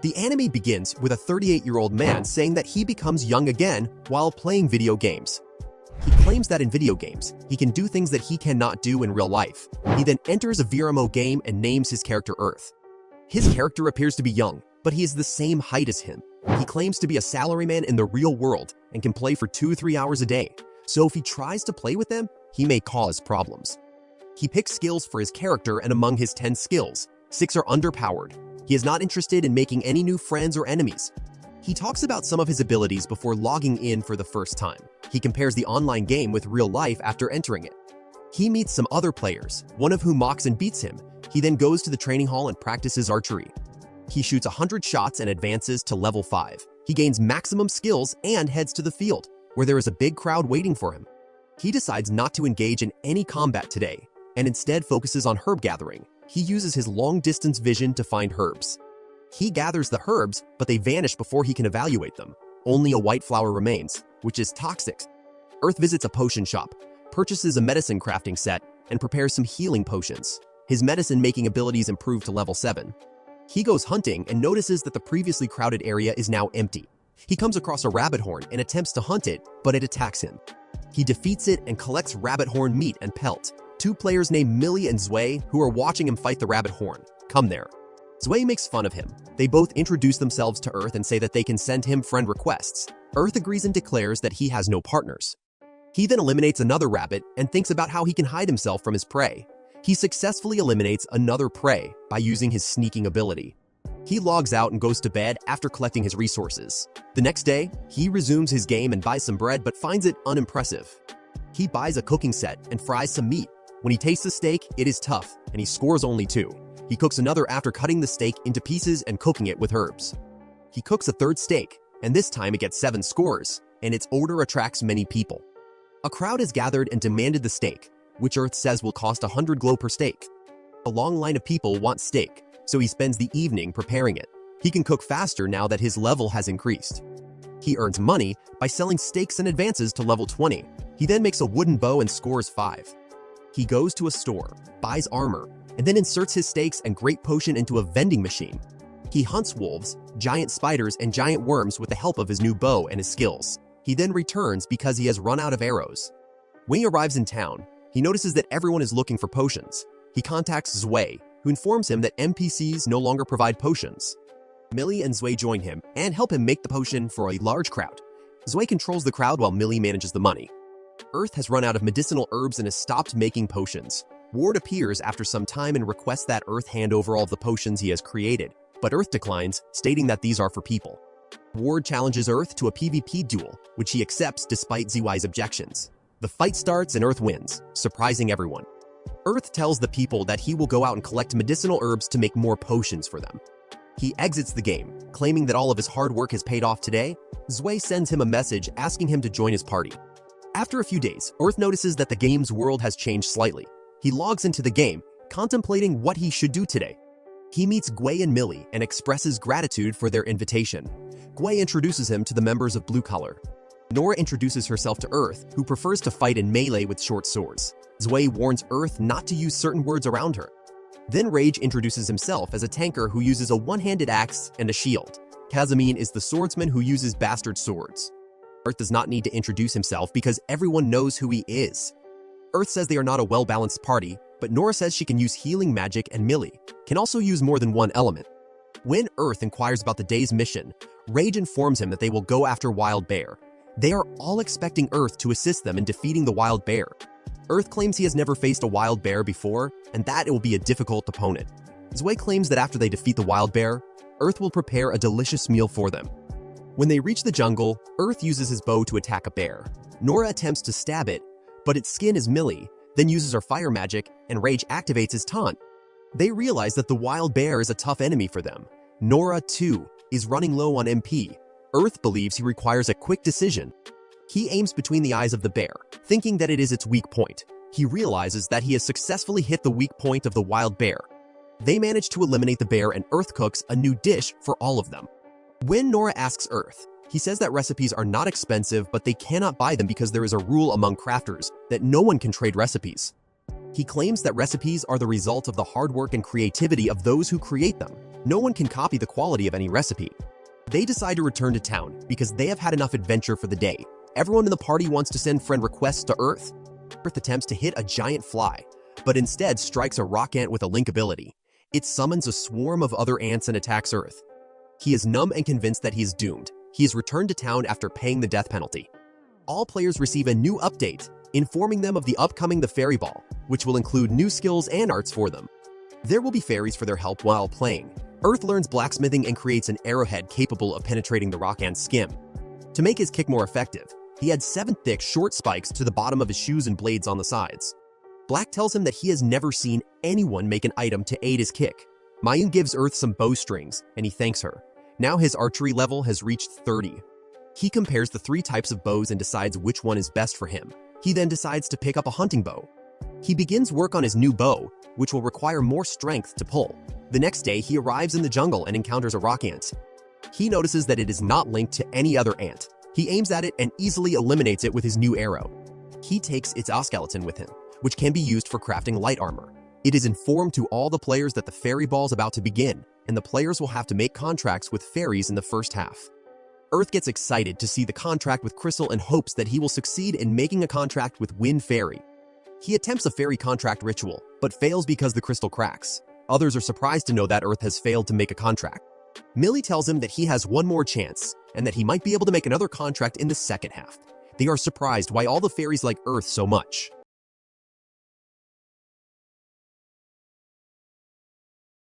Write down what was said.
The anime begins with a 38-year-old man saying that he becomes young again while playing video games. He claims that in video games, he can do things that he cannot do in real life. He then enters a VRMMO game and names his character Earth. His character appears to be young, but he is the same height as him. He claims to be a salaryman in the real world and can play for 2-3 hours a day. So if he tries to play with them, he may cause problems. He picks skills for his character, and among his 10 skills, 6 are underpowered. He is not interested in making any new friends or enemies. He talks about some of his abilities before logging in for the first time. He compares the online game with real life after entering it. He meets some other players, one of whom mocks and beats him. He then goes to the training hall and practices archery. He shoots 100 shots and advances to level 5. He gains maximum skills and heads to the field, where there is a big crowd waiting for him. He decides not to engage in any combat today, and instead focuses on herb gathering. He uses his long-distance vision to find herbs. He gathers the herbs, but they vanish before he can evaluate them. Only a white flower remains, which is toxic. Earth visits a potion shop, purchases a medicine crafting set, and prepares some healing potions. His medicine-making abilities improve to level 7. He goes hunting and notices that the previously crowded area is now empty. He comes across a rabbit horn and attempts to hunt it, but it attacks him. He defeats it and collects rabbit horn meat and pelt. 2 players named Millie and Zwei, who are watching him fight the rabbit horn, come there. Zwei makes fun of him. They both introduce themselves to Earth and say that they can send him friend requests. Earth agrees and declares that he has no partners. He then eliminates another rabbit and thinks about how he can hide himself from his prey. He successfully eliminates another prey by using his sneaking ability. He logs out and goes to bed after collecting his resources. The next day, he resumes his game and buys some bread but finds it unimpressive. He buys a cooking set and fries some meat. When he tastes the steak, it is tough, and he scores only 2. He cooks another after cutting the steak into pieces and cooking it with herbs. He cooks a third steak, and this time it gets 7 scores, and its odor attracts many people. A crowd is gathered and demanded the steak, which Earth says will cost 100 glow per steak. A long line of people want steak, so he spends the evening preparing it. He can cook faster now that his level has increased. He earns money by selling steaks and advances to level 20. He then makes a wooden bow and scores 5. He goes to a store, buys armor, and then inserts his steaks and great potion into a vending machine. He hunts wolves, giant spiders, and giant worms with the help of his new bow and his skills. He then returns because he has run out of arrows. When he arrives in town, he notices that everyone is looking for potions. He contacts Zwei, who informs him that NPCs no longer provide potions. Millie and Zwei join him and help him make the potion for a large crowd. Zwei controls the crowd while Millie manages the money. Earth has run out of medicinal herbs and has stopped making potions. Ward appears after some time and requests that Earth hand over all of the potions he has created, but Earth declines, stating that these are for people. Ward challenges Earth to a PvP duel, which he accepts despite Zwei's objections. The fight starts and Earth wins, surprising everyone. Earth tells the people that he will go out and collect medicinal herbs to make more potions for them. He exits the game, claiming that all of his hard work has paid off today. Zwei sends him a message asking him to join his party. After a few days, Earth notices that the game's world has changed slightly. He logs into the game, contemplating what he should do today. He meets Zwei and Millie and expresses gratitude for their invitation. Zwei introduces him to the members of Blue Collar. Nora introduces herself to Earth, who prefers to fight in melee with short swords. Zwei warns Earth not to use certain words around her. Then Rage introduces himself as a tanker who uses a one-handed axe and a shield. Kazamine is the swordsman who uses bastard swords. Earth does not need to introduce himself because everyone knows who he is. Earth says they are not a well-balanced party, but Nora says she can use healing magic and Millie can also use more than one element. When Earth inquires about the day's mission, Rage informs him that they will go after Wild Bear. They are all expecting Earth to assist them in defeating the Wild Bear. Earth claims he has never faced a Wild Bear before, and that it will be a difficult opponent. Zwei claims that after they defeat the Wild Bear, Earth will prepare a delicious meal for them. When they reach the jungle, Earth uses his bow to attack a bear. Nora attempts to stab it, but its skin is Millie, then uses her fire magic, and Rage activates his taunt. They realize that the Wild Bear is a tough enemy for them. Nora, too, is running low on MP. Earth believes he requires a quick decision. He aims between the eyes of the bear, thinking that it is its weak point. He realizes that he has successfully hit the weak point of the Wild Bear. They manage to eliminate the bear and Earth cooks a new dish for all of them. When Nora asks Earth, he says that recipes are not expensive, but they cannot buy them because there is a rule among crafters that no one can trade recipes. He claims that recipes are the result of the hard work and creativity of those who create them. No one can copy the quality of any recipe. They decide to return to town because they have had enough adventure for the day. Everyone in the party wants to send friend requests to Earth. Earth attempts to hit a giant fly, but instead strikes a rock ant with a link ability. It summons a swarm of other ants and attacks Earth. He is numb and convinced that he is doomed. He is returned to town after paying the death penalty. All players receive a new update, informing them of the upcoming The Fairy Ball, which will include new skills and arts for them. There will be fairies for their help while playing. Earth learns blacksmithing and creates an arrowhead capable of penetrating the rock ant's skin. To make his kick more effective, he adds 7 thick, short spikes to the bottom of his shoes and blades on the sides. Black tells him that he has never seen anyone make an item to aid his kick. Mayun gives Earth some bowstrings, and he thanks her. Now his archery level has reached 30. He compares the 3 types of bows and decides which one is best for him. He then decides to pick up a hunting bow. He begins work on his new bow, which will require more strength to pull. The next day, he arrives in the jungle and encounters a rock ant. He notices that it is not linked to any other ant. He aims at it and easily eliminates it with his new arrow. He takes its skeleton with him, which can be used for crafting light armor. It is informed to all the players that the fairy ball is about to begin, and the players will have to make contracts with fairies in the first half. Earth gets excited to see the contract with Crystal and hopes that he will succeed in making a contract with Wind Fairy. He attempts a fairy contract ritual, but fails because the crystal cracks. Others are surprised to know that Earth has failed to make a contract. Millie tells him that he has one more chance, and that he might be able to make another contract in the second half. They are surprised why all the fairies like Earth so much.